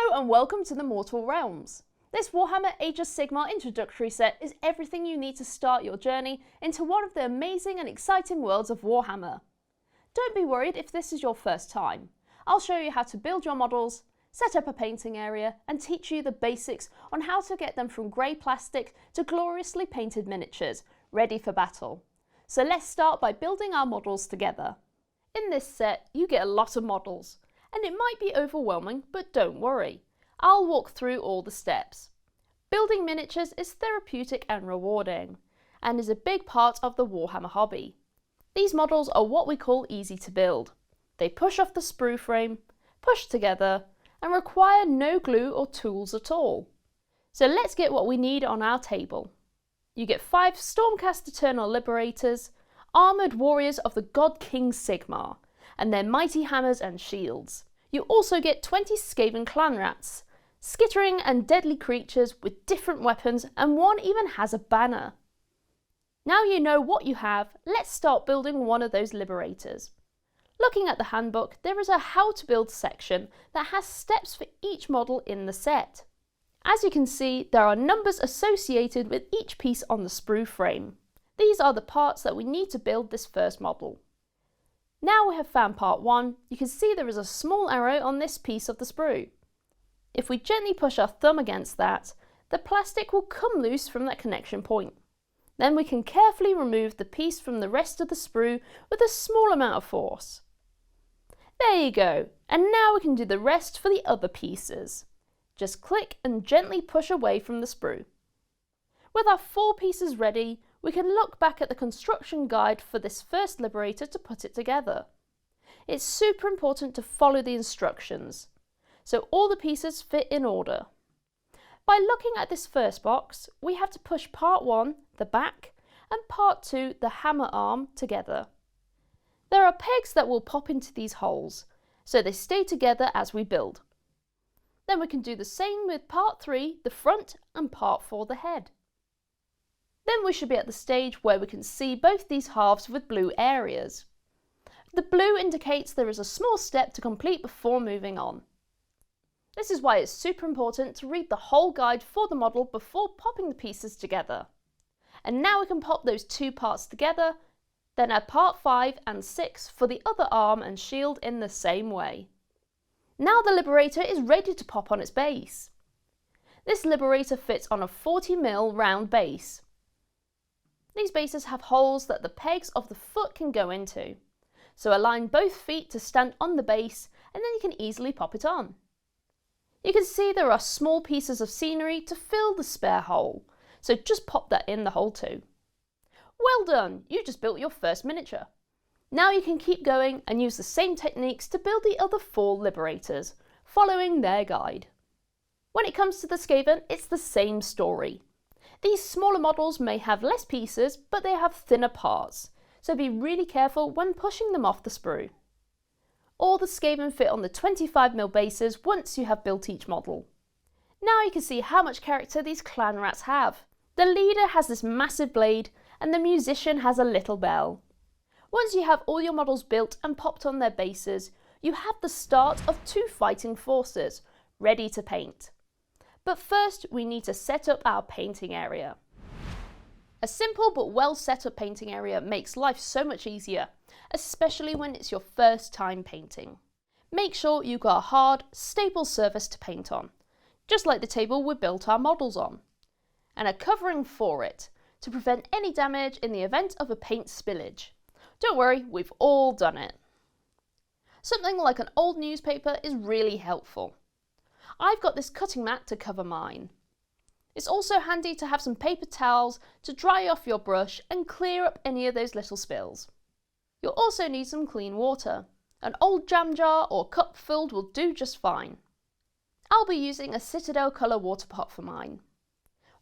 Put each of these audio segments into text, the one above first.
Hello and welcome to the Mortal Realms. This Warhammer Age of Sigmar introductory set is everything you need to start your journey into one of the amazing and exciting worlds of Warhammer. Don't be worried if this is your first time. I'll show you how to build your models, set up a painting area and teach you the basics on how to get them from grey plastic to gloriously painted miniatures, ready for battle. So let's start by building our models together. In this set you get a lot of models. And it might be overwhelming, but don't worry. I'll walk through all the steps. Building miniatures is therapeutic and rewarding, and is a big part of the Warhammer hobby. These models are what we call easy to build. They push off the sprue frame, push together, and require no glue or tools at all. So let's get what we need on our table. You get 5 Stormcast Eternal Liberators, armoured warriors of the God King Sigmar, and their mighty hammers and shields. You also get 20 Skaven Clanrats, skittering and deadly creatures with different weapons, and one even has a banner. Now you know what you have, let's start building one of those Liberators. Looking at the handbook, there is a how to build section that has steps for each model in the set. As you can see, there are numbers associated with each piece on the sprue frame. These are the parts that we need to build this first model. Now we have found part 1, you can see there is a small arrow on this piece of the sprue. If we gently push our thumb against that, the plastic will come loose from that connection point. Then we can carefully remove the piece from the rest of the sprue with a small amount of force. There you go, and now we can do the rest for the other pieces. Just click and gently push away from the sprue. With our 4 pieces ready, we can look back at the construction guide for this first Liberator to put it together. It's super important to follow the instructions, so all the pieces fit in order. By looking at this first box, we have to push part 1, the back, and part 2, the hammer arm, together. There are pegs that will pop into these holes, so they stay together as we build. Then we can do the same with part 3, the front, and part 4, the head. Then we should be at the stage where we can see both these halves with blue areas. The blue indicates there is a small step to complete before moving on. This is why it's super important to read the whole guide for the model before popping the pieces together. And now we can pop those 2 parts together, then add part 5 and 6 for the other arm and shield in the same way. Now the Liberator is ready to pop on its base. This Liberator fits on a 40mm round base. These bases have holes that the pegs of the foot can go into, so align both feet to stand on the base and then you can easily pop it on. You can see there are small pieces of scenery to fill the spare hole, so just pop that in the hole too. Well done, you just built your first miniature. Now you can keep going and use the same techniques to build the other 4 Liberators, following their guide. When it comes to the Skaven, it's the same story. These smaller models may have less pieces, but they have thinner parts, so be really careful when pushing them off the sprue. All the Skaven fit on the 25mm bases once you have built each model. Now you can see how much character these Clanrats have. The leader has this massive blade, and the musician has a little bell. Once you have all your models built and popped on their bases, you have the start of 2 fighting forces, ready to paint. But first we need to set up our painting area. A simple but well set up painting area makes life so much easier, especially when it's your first time painting. Make sure you've got a hard, stable surface to paint on, just like the table we built our models on, and a covering for it to prevent any damage in the event of a paint spillage. Don't worry, we've all done it. Something like an old newspaper is really helpful. I've got this cutting mat to cover mine. It's also handy to have some paper towels to dry off your brush and clear up any of those little spills. You'll also need some clean water. An old jam jar or cup filled will do just fine. I'll be using a Citadel colour water pot for mine.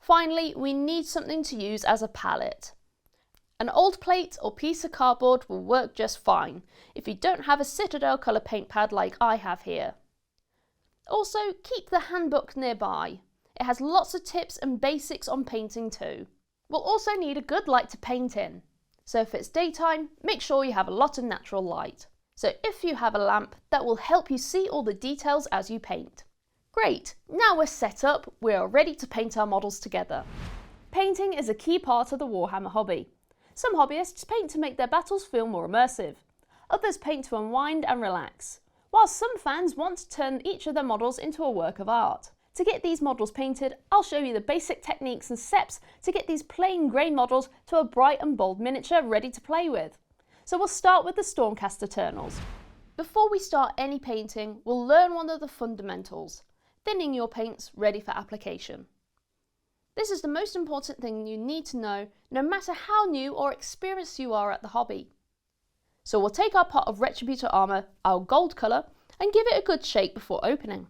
Finally, we need something to use as a palette. An old plate or piece of cardboard will work just fine if you don't have a Citadel colour paint pad like I have here. Also, keep the handbook nearby. It has lots of tips and basics on painting too. We'll also need a good light to paint in. So if it's daytime, make sure you have a lot of natural light. So if you have a lamp, that will help you see all the details as you paint. Great, now we're set up, we are ready to paint our models together. Painting is a key part of the Warhammer hobby. Some hobbyists paint to make their battles feel more immersive. Others paint to unwind and relax, while some fans want to turn each of their models into a work of art. To get these models painted, I'll show you the basic techniques and steps to get these plain grey models to a bright and bold miniature ready to play with. So we'll start with the Stormcast Eternals. Before we start any painting, we'll learn one of the fundamentals: thinning your paints ready for application. This is the most important thing you need to know, no matter how new or experienced you are at the hobby. So we'll take our pot of Retributor Armour, our gold colour, and give it a good shake before opening.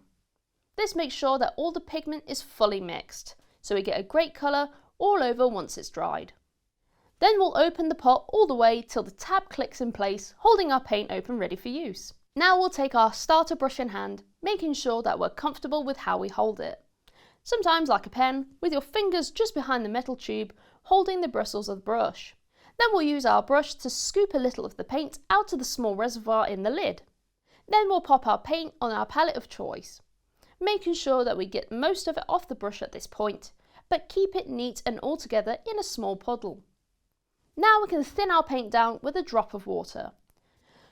This makes sure that all the pigment is fully mixed, so we get a great colour all over once it's dried. Then we'll open the pot all the way till the tab clicks in place, holding our paint open ready for use. Now we'll take our starter brush in hand, making sure that we're comfortable with how we hold it. Sometimes like a pen, with your fingers just behind the metal tube, holding the bristles of the brush. Then we'll use our brush to scoop a little of the paint out of the small reservoir in the lid. Then we'll pop our paint on our palette of choice, making sure that we get most of it off the brush at this point, but keep it neat and all together in a small puddle. Now we can thin our paint down with a drop of water.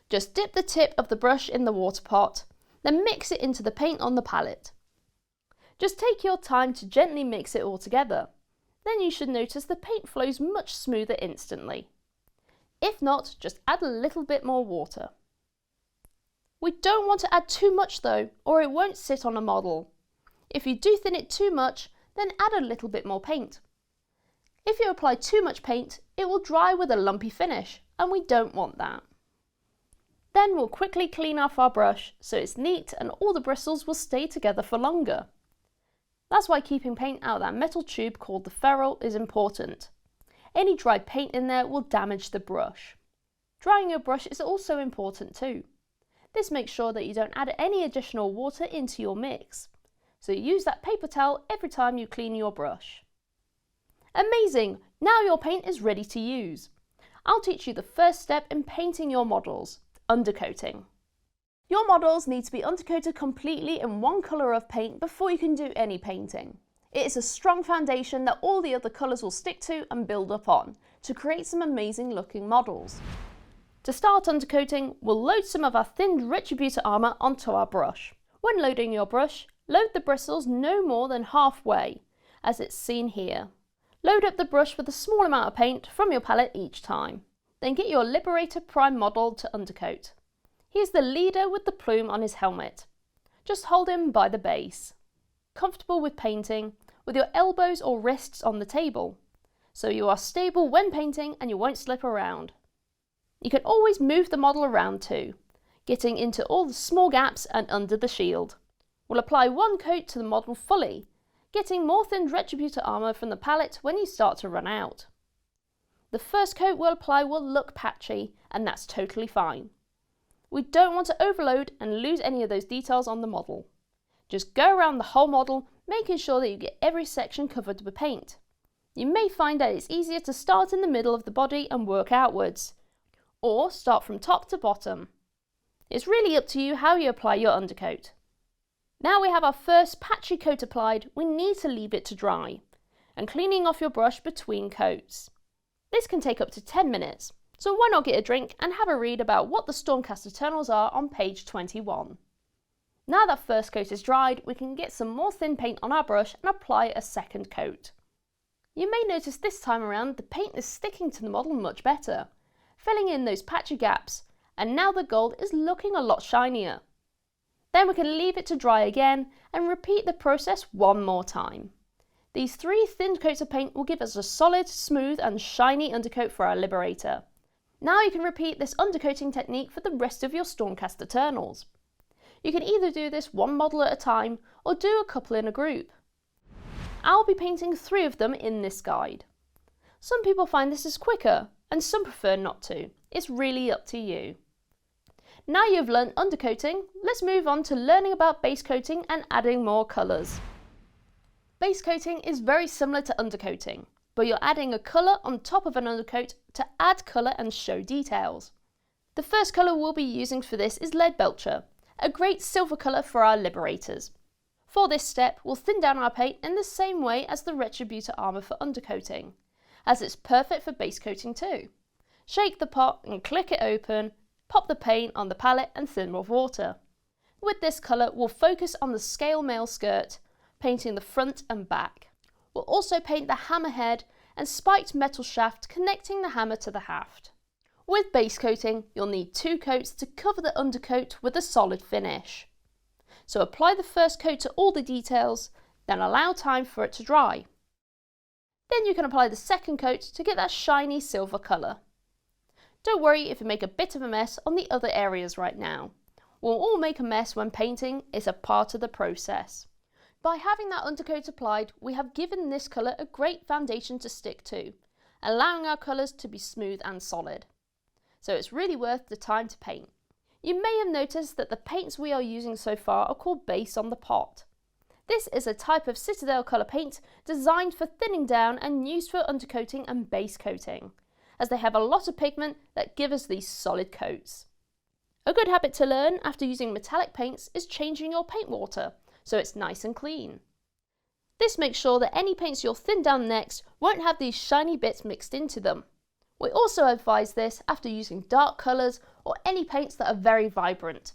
Just dip the tip of the brush in the water pot, then mix it into the paint on the palette. Just take your time to gently mix it all together. Then you should notice the paint flows much smoother instantly. If not, just add a little bit more water. We don't want to add too much though, or it won't sit on a model. If you do thin it too much, then add a little bit more paint. If you apply too much paint, it will dry with a lumpy finish, and we don't want that. Then we'll quickly clean off our brush so it's neat and all the bristles will stay together for longer. That's why keeping paint out of that metal tube called the ferrule is important. Any dried paint in there will damage the brush. Drying your brush is also important too. This makes sure that you don't add any additional water into your mix. So use that paper towel every time you clean your brush. Amazing! Now your paint is ready to use. I'll teach you the first step in painting your models: undercoating. Your models need to be undercoated completely in one colour of paint before you can do any painting. It is a strong foundation that all the other colours will stick to and build up on to create some amazing looking models. To start undercoating, we'll load some of our thinned Retributor Armour onto our brush. When loading your brush, load the bristles no more than halfway, as it's seen here. Load up the brush with a small amount of paint from your palette each time. Then get your Liberator Prime model to undercoat. Here's the leader with the plume on his helmet. Just hold him by the base. Comfortable with painting, with your elbows or wrists on the table, so you are stable when painting and you won't slip around. You can always move the model around too, getting into all the small gaps and under the shield. We'll apply one coat to the model fully, getting more thinned Retributor Armour from the palette when you start to run out. The first coat we'll apply will look patchy, and that's totally fine. We don't want to overload and lose any of those details on the model. Just go around the whole model, making sure that you get every section covered with paint. You may find that it's easier to start in the middle of the body and work outwards, or start from top to bottom. It's really up to you how you apply your undercoat. Now we have our first patchy coat applied, we need to leave it to dry, and cleaning off your brush between coats. This can take up to 10 minutes, so why not get a drink and have a read about what the Stormcast Eternals are on page 21. Now that first coat is dried, we can get some more thin paint on our brush and apply a second coat. You may notice this time around the paint is sticking to the model much better, filling in those patchy gaps, and now the gold is looking a lot shinier. Then we can leave it to dry again and repeat the process one more time. These 3 thin coats of paint will give us a solid, smooth and shiny undercoat for our Liberator. Now you can repeat this undercoating technique for the rest of your Stormcast Eternals. You can either do this one model at a time or do a couple in a group. I'll be painting 3 of them in this guide. Some people find this is quicker and some prefer not to. It's really up to you. Now you've learned undercoating, let's move on to learning about base coating and adding more colours. Base coating is very similar to undercoating, but you're adding a colour on top of an undercoat to add colour and show details. The first colour we'll be using for this is Lead Belcher, a great silver colour for our Liberators. For this step, we'll thin down our paint in the same way as the Retributor Armour for undercoating, as it's perfect for base coating too. Shake the pot and click it open, pop the paint on the palette and thin with water. With this colour, we'll focus on the scale mail skirt, painting the front and back. We'll also paint the hammer head and spiked metal shaft connecting the hammer to the haft. With base coating, you'll need 2 coats to cover the undercoat with a solid finish. So apply the first coat to all the details, then allow time for it to dry. Then you can apply the second coat to get that shiny silver colour. Don't worry if you make a bit of a mess on the other areas right now. We'll all make a mess when painting, it's a part of the process. By having that undercoat applied, we have given this colour a great foundation to stick to, allowing our colours to be smooth and solid. So it's really worth the time to paint. You may have noticed that the paints we are using so far are called base on the pot. This is a type of Citadel colour paint designed for thinning down and used for undercoating and base coating, as they have a lot of pigment that give us these solid coats. A good habit to learn after using metallic paints is changing your paint water, so it's nice and clean. This makes sure that any paints you'll thin down next won't have these shiny bits mixed into them. We also advise this after using dark colours or any paints that are very vibrant.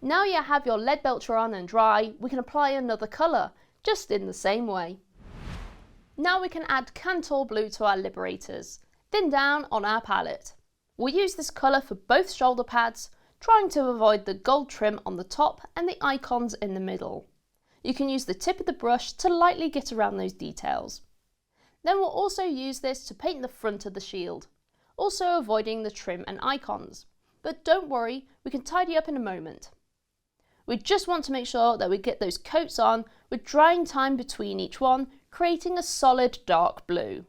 Now you have your lead belcher on and dry, we can apply another colour, just in the same way. Now we can add Kantor Blue to our Liberators, thin down on our palette. We'll use this colour for both shoulder pads, trying to avoid the gold trim on the top and the icons in the middle. You can use the tip of the brush to lightly get around those details. Then we'll also use this to paint the front of the shield, also avoiding the trim and icons. But don't worry, we can tidy up in a moment. We just want to make sure that we get those coats on with drying time between each one, creating a solid dark blue.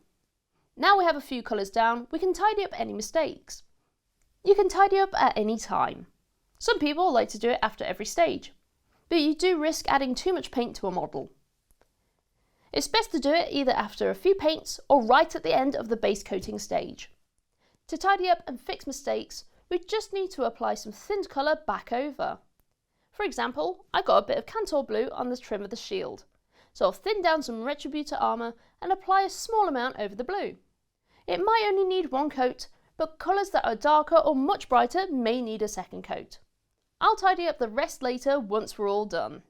Now we have a few colours down, we can tidy up any mistakes. You can tidy up at any time. Some people like to do it after every stage, but you do risk adding too much paint to a model. It's best to do it either after a few paints or right at the end of the base coating stage. To tidy up and fix mistakes, we just need to apply some thinned colour back over. For example, I got a bit of Kantor Blue on the trim of the shield, so I'll thin down some Retributor Armour and apply a small amount over the blue. It might only need 1 coat, but colours that are darker or much brighter may need a second coat. I'll tidy up the rest later once we're all done.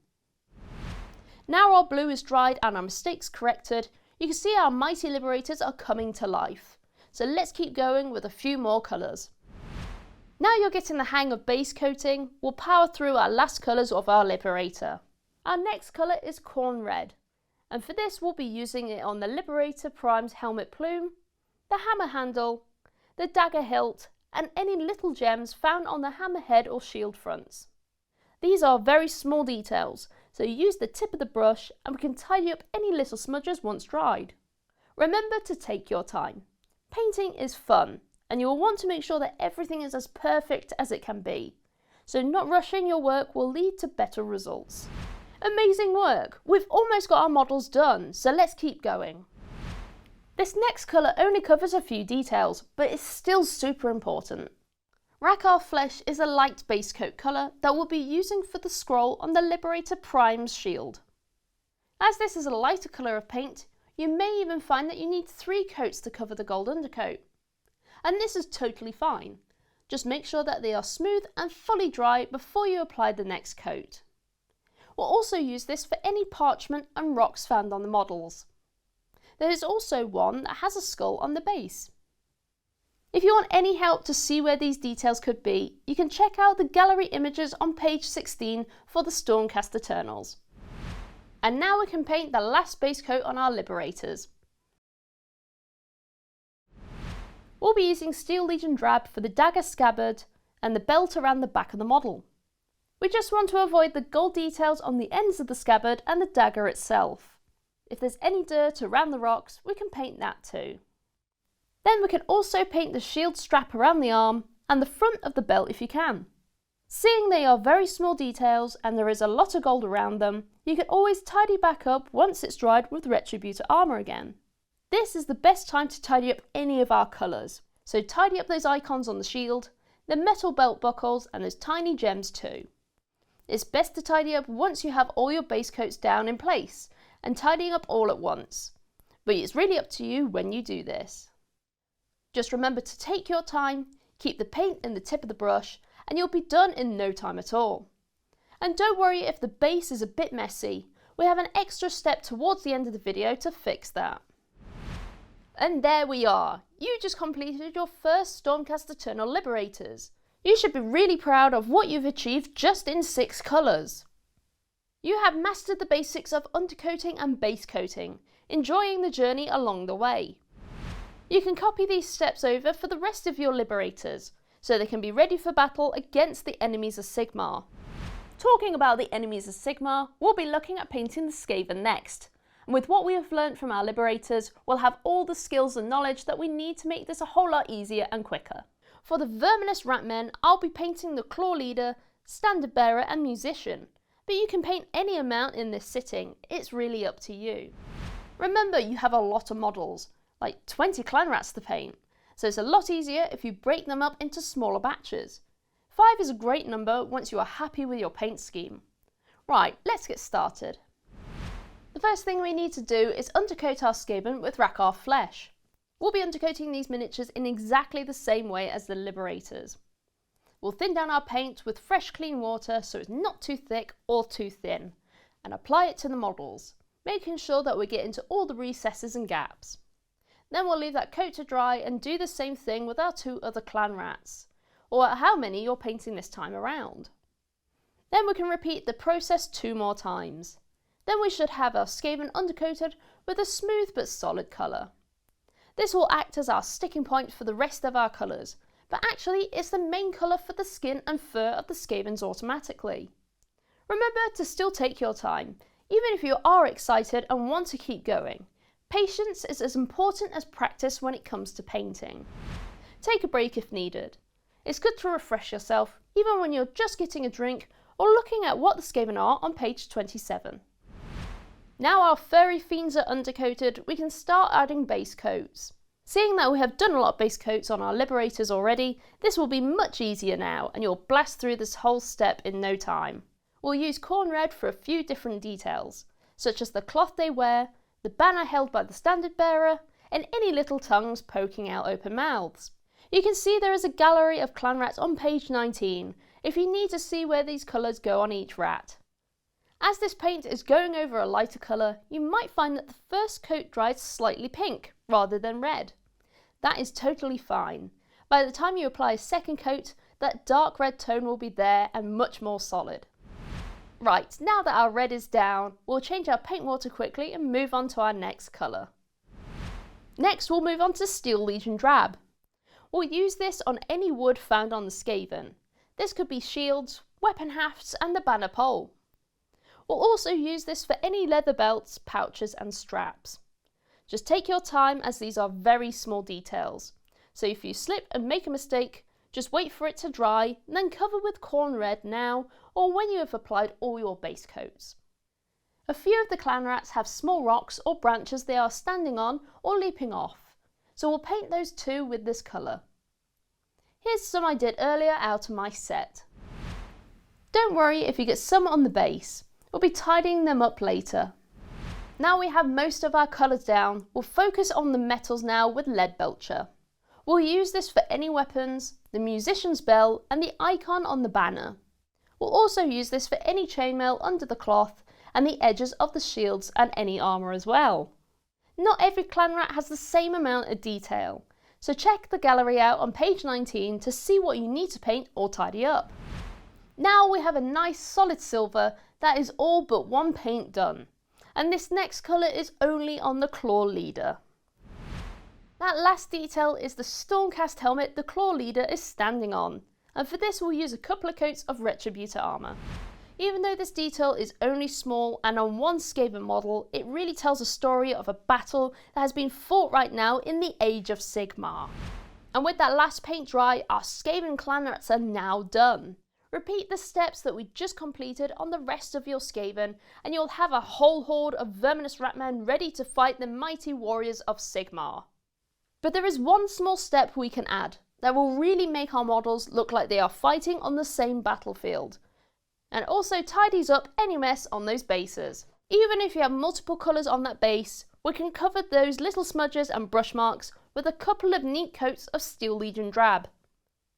Now our blue is dried and our mistakes corrected, you can see our mighty Liberators are coming to life. So let's keep going with a few more colours. Now you're getting the hang of base coating, we'll power through our last colours of our Liberator. Our next colour is Khorne Red, and for this we'll be using it on the Liberator Prime's helmet plume, the hammer handle, the dagger hilt, and any little gems found on the hammer head or shield fronts. These are very small details, so use the tip of the brush and we can tidy up any little smudges once dried. Remember to take your time. Painting is fun, and you will want to make sure that everything is as perfect as it can be, so not rushing your work will lead to better results. Amazing work! We've almost got our models done, so let's keep going. This next colour only covers a few details, but it's still super important. Rakarth Flesh is a light base coat colour that we'll be using for the scroll on the Liberator Prime's shield. As this is a lighter colour of paint, you may even find that you need 3 coats to cover the gold undercoat. And this is totally fine. Just make sure that they are smooth and fully dry before you apply the next coat. We'll also use this for any parchment and rocks found on the models. There is also one that has a skull on the base. If you want any help to see where these details could be, you can check out the gallery images on page 16 for the Stormcast Eternals. And now we can paint the last base coat on our Liberators. We'll be using Steel Legion Drab for the dagger scabbard and the belt around the back of the model. We just want to avoid the gold details on the ends of the scabbard and the dagger itself. If there's any dirt around the rocks, we can paint that too. Then we can also paint the shield strap around the arm and the front of the belt if you can. Seeing they are very small details and there is a lot of gold around them, you can always tidy back up once it's dried with Retributor Armour again. This is the best time to tidy up any of our colours, so tidy up those icons on the shield, the metal belt buckles and those tiny gems too. It's best to tidy up once you have all your base coats down in place, and tidying up all at once. But it's really up to you when you do this. Just remember to take your time, keep the paint in the tip of the brush, and you'll be done in no time at all. And don't worry if the base is a bit messy, we have an extra step towards the end of the video to fix that. And there we are, you just completed your first Stormcast Eternal Liberators. You should be really proud of what you've achieved just in 6 colours. You have mastered the basics of undercoating and base coating, enjoying the journey along the way. You can copy these steps over for the rest of your Liberators, so they can be ready for battle against the enemies of Sigmar. Talking about the enemies of Sigmar, we'll be looking at painting the Skaven next. And with what we have learnt from our Liberators, we'll have all the skills and knowledge that we need to make this a whole lot easier and quicker. For the Verminous Ratmen, I'll be painting the Claw Leader, Standard Bearer and Musician, but you can paint any amount in this sitting, it's really up to you. Remember, you have a lot of models, like 20 Clanrats to paint, so it's a lot easier if you break them up into smaller batches. 5 is a great number once you are happy with your paint scheme. Right, let's get started. The first thing we need to do is undercoat our Skaven with Rakarth Flesh. We'll be undercoating these miniatures in exactly the same way as the Liberators. We'll thin down our paint with fresh clean water so it's not too thick or too thin, and apply it to the models, making sure that we get into all the recesses and gaps. Then we'll leave that coat to dry and do the same thing with our 2 other Clanrats, or how many you're painting this time around. Then we can repeat the process 2 more times. Then we should have our Skaven undercoated with a smooth but solid colour. This will act as our sticking point for the rest of our colours, but actually it's the main colour for the skin and fur of the Skavens automatically. Remember to still take your time, even if you are excited and want to keep going. Patience is as important as practice when it comes to painting. Take a break if needed. It's good to refresh yourself, even when you're just getting a drink or looking at what the Skaven are on page 27. Now our furry fiends are undercoated, we can start adding base coats. Seeing that we have done a lot of base coats on our Liberators already, this will be much easier now and you'll blast through this whole step in no time. We'll use Khorne Red for a few different details, such as the cloth they wear, the banner held by the Standard Bearer, and any little tongues poking out open mouths. You can see there is a gallery of Clanrats on page 19 if you need to see where these colours go on each rat. As this paint is going over a lighter colour, you might find that the first coat dries slightly pink rather than red. That is totally fine. By the time you apply a second coat, that dark red tone will be there and much more solid. Right, now that our red is down, we'll change our paint water quickly and move on to our next colour. Next we'll move on to Steel Legion Drab. We'll use this on any wood found on the Skaven. This could be shields, weapon hafts and the banner pole. We'll also use this for any leather belts, pouches and straps. Just take your time as these are very small details. So if you slip and make a mistake, just wait for it to dry and then cover with Khorne Red now or when you have applied all your base coats. A few of the Clanrats have small rocks or branches they are standing on or leaping off, so we'll paint those too with this colour. Here's some I did earlier out of my set. Don't worry if you get some on the base. We'll be tidying them up later. Now we have most of our colours down, we'll focus on the metals now with Lead Belcher. We'll use this for any weapons, the musician's bell and the icon on the banner. We'll also use this for any chainmail under the cloth and the edges of the shields and any armour as well. Not every Clanrat has the same amount of detail, so check the gallery out on page 19 to see what you need to paint or tidy up. Now we have a nice solid silver that is all but one paint done, and this next colour is only on the Claw Leader. That last detail is the Stormcast helmet the Claw Leader is standing on, and for this we'll use a couple of coats of Retributor Armour. Even though this detail is only small and on one Skaven model, it really tells a story of a battle that has been fought right now in the Age of Sigmar. And with that last paint dry, our Skaven Clanrats are now done. Repeat the steps that we just completed on the rest of your Skaven and you'll have a whole horde of verminous ratmen ready to fight the mighty warriors of Sigmar. But there is one small step we can add that will really make our models look like they are fighting on the same battlefield. and also tidies up any mess on those bases. Even if you have multiple colours on that base, we can cover those little smudges and brush marks with a couple of neat coats of Steel Legion Drab.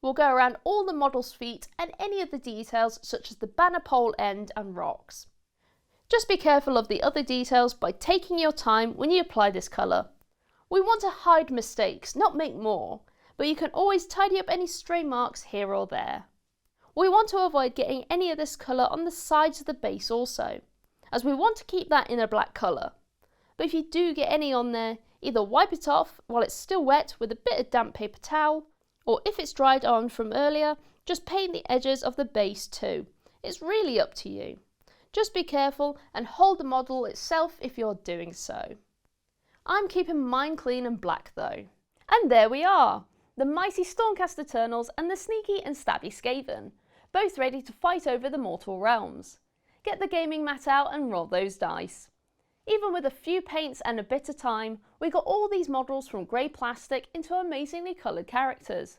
We'll go around all the model's feet and any of the details such as the banner pole end and rocks. Just be careful of the other details by taking your time when you apply this colour. We want to hide mistakes, not make more, but you can always tidy up any stray marks here or there. We want to avoid getting any of this colour on the sides of the base also, as we want to keep that in a black colour. But if you do get any on there, either wipe it off while it's still wet with a bit of damp paper towel, or if it's dried on from earlier, just paint the edges of the base too. It's really up to you. Just be careful and hold the model itself if you're doing so. I'm keeping mine clean and black though. And there we are! The mighty Stormcast Eternals and the sneaky and stabby Skaven, both ready to fight over the mortal realms. Get the gaming mat out and roll those dice. Even with a few paints and a bit of time, we got all these models from grey plastic into amazingly coloured characters.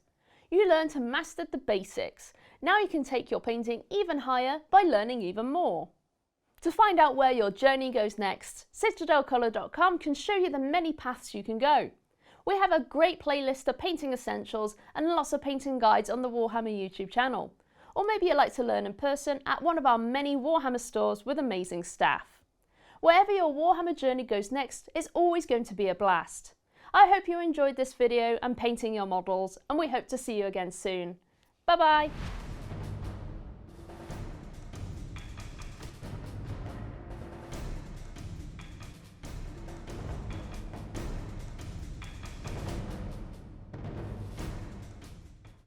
You learn to master the basics. Now you can take your painting even higher by learning even more. To find out where your journey goes next, citadelcolour.com can show you the many paths you can go. We have a great playlist of painting essentials and lots of painting guides on the Warhammer YouTube channel. Or maybe you'd like to learn in person at one of our many Warhammer stores with amazing staff. Wherever your Warhammer journey goes next, it's always going to be a blast. I hope you enjoyed this video and painting your models, and we hope to see you again soon. Bye bye!